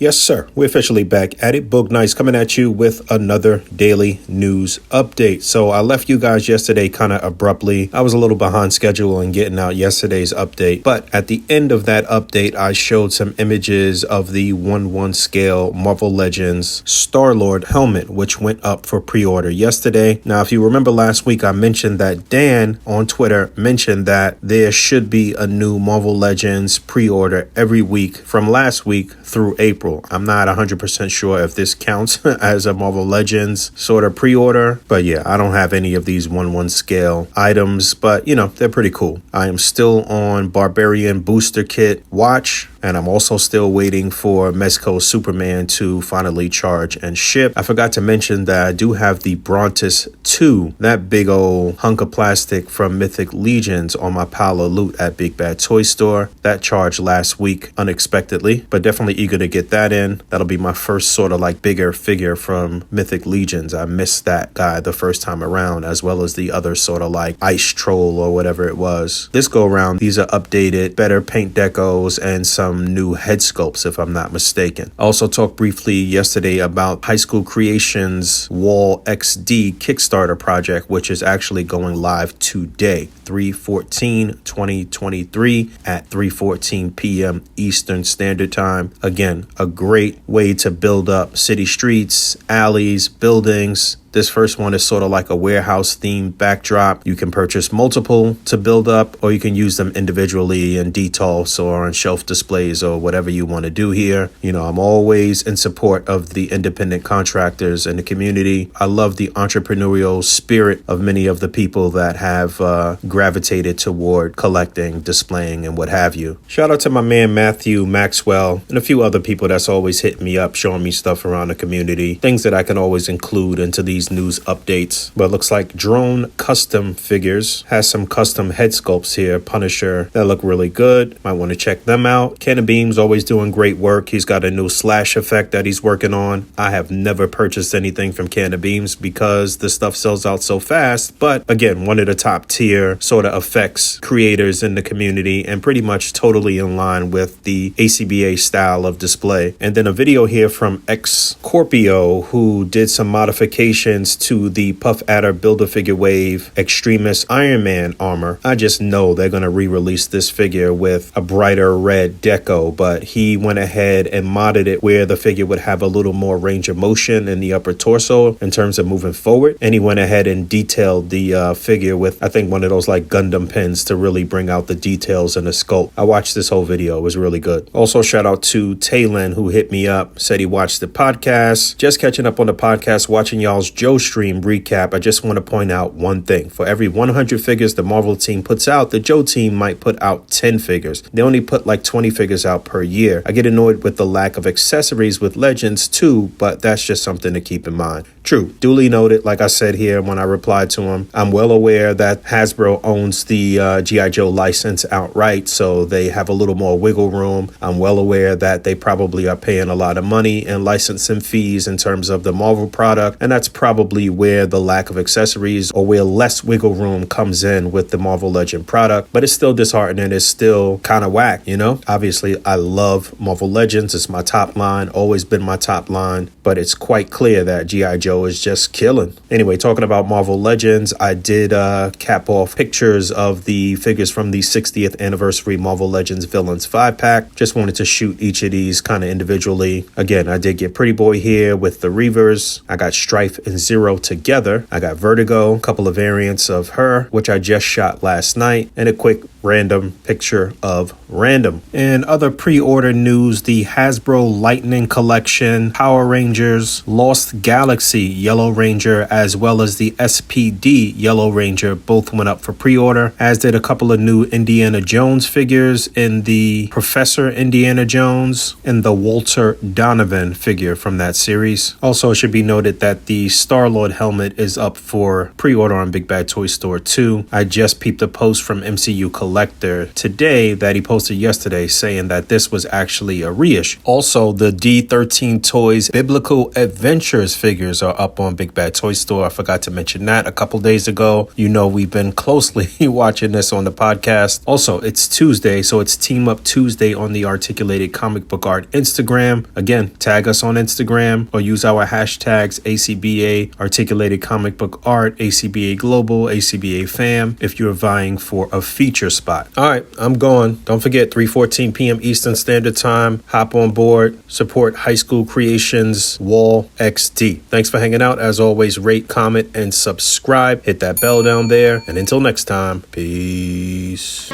Yes, sir. We're officially back at it. Boog Nice coming at you with another daily news update. So I left you guys yesterday kind of abruptly. I was a little behind schedule in getting out yesterday's update. But at the end of that update, I showed some images of the 1/1 scale Marvel Legends StarLord Helmet, which went up for pre-order yesterday. Now, if you remember last week, I mentioned that Dan on Twitter mentioned that there should be a new Marvel Legends pre-order every week from last week through April. I'm not 100% sure if this counts as a Marvel Legends sort of pre-order, but yeah, I don't have any of these 1/1 scale items, but you know, they're pretty cool. I am still on Barbarian Booster Kit Watch, and I'm also still waiting for Mezco Superman to finally charge and ship. I forgot to mention that I do have the Brontis 2, that big old hunk of plastic from Mythic Legions on my pile of loot at Big Bad Toy Store. That charged last week unexpectedly, but definitely eager to get that in. That'll be my first sort of like bigger figure from Mythic Legions. I missed that guy the first time around, as well as the other sort of like Ice Troll or whatever it was. This go around, these are updated, better paint decos and some new head sculpts, if I'm not mistaken. I also talked briefly yesterday about High School Creations Wall XD Kickstarter project, which is actually going live today, 3/14/2023 at 3:14 p.m. Eastern Standard Time. Again, a great way to build up city streets, alleys, buildings. This first one is sort of like a warehouse themed backdrop. You can purchase multiple to build up, or you can use them individually in details or on shelf displays or whatever you want to do here. You know, I'm always in support of the independent contractors in the community. I love the entrepreneurial spirit of many of the people that have gravitated toward collecting, displaying, and what have you. Shout out to my man Matthew Maxwell and a few other people that's always hitting me up, showing me stuff around the community, things that I can always include into these news updates. But it looks like Drone Custom Figures has some custom head sculpts here, Punisher, that look really good. Might want to check them out. Cannon Beam's always doing great work. He's got a new slash effect that he's working on. I have never purchased anything from Cannon Beams because the stuff sells out so fast. But again, one of the top tier sort of effects creators in the community, and pretty much totally in line with the A.C.B.A style of display. And then a video here from X Scorpio, who did some modifications to the Puff Adder Build-A-Figure Wave Extremis Iron Man armor. I just know they're going to re-release this figure with a brighter red deco, but he went ahead and modded it where the figure would have a little more range of motion in the upper torso in terms of moving forward. And he went ahead and detailed the figure with, I think, one of those like Gundam pins to really bring out the details in the sculpt. I watched this whole video. It was really good. Also, shout out to Taylin, who hit me up, said he watched the podcast. Just catching up on the podcast, watching y'all's Joe Stream recap. I just want to point out one thing. For every 100 figures the Marvel team puts out, the Joe team might put out 10 figures. They only put like 20 figures out per year. I get annoyed with the lack of accessories with Legends too, but that's just something to keep in mind. True. Duly noted, like I said here when I replied to him. I'm well aware that Hasbro owns the G.I. Joe license outright, so they have a little more wiggle room. I'm well aware that they probably are paying a lot of money in licensing fees in terms of the Marvel product, and that's probably where the lack of accessories or where less wiggle room comes in with the Marvel Legend product. But it's still disheartening. It's still kind of whack, you know? Obviously, I love Marvel Legends. It's my top line, always been my top line, but it's quite clear that G.I. Joe is just killing. Anyway, talking about Marvel Legends, I did cap off pictures of the figures from the 60th anniversary Marvel Legends Villains 5-pack. Just wanted to shoot each of these kind of individually. Again, I did get Pretty Boy here with the Reavers. I got Strife and Zero together. I got Vertigo, a couple of variants of her, which I just shot last night, and a quick random picture of Random. In other pre-order news, the Hasbro Lightning Collection, Power Rangers, Lost Galaxy Yellow Ranger, as well as the SPD Yellow Ranger both went up for pre-order, as did a couple of new Indiana Jones figures in the Professor Indiana Jones and the Walter Donovan figure from that series. Also, it should be noted that the StarLord Helmet is up for pre-order on Big Bad Toy Store too. I just peeped a post from MCU Collector today that he posted yesterday saying that this was actually a reissue. Also, the D13 Toys Biblical Adventures figures are up on Big Bad Toy Store. I forgot to mention that a couple days ago. You know, we've been closely watching this on the podcast. Also, it's Tuesday, so it's Team Up Tuesday on the Articulated Comic Book Art Instagram. Again, tag us on Instagram or use our hashtags A.C.B.A, Articulated Comic Book Art, A.C.B.A Global, A.C.B.A Fam, if you're vying for a feature spot. All right, I'm going. Don't forget, 3:14 p.m. Eastern Standard Time. Hop on board. Support High School Creations Wall XD. Thanks for hanging out. As always, rate, comment, and subscribe. Hit that bell down there. And until next time, peace.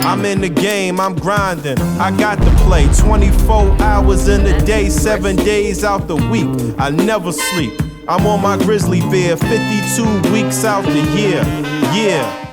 I'm in the game, I'm grinding, I got to play 24 hours in a day, 7 days out the week, I never sleep. I'm on my grizzly bear, 52 weeks out the year, yeah.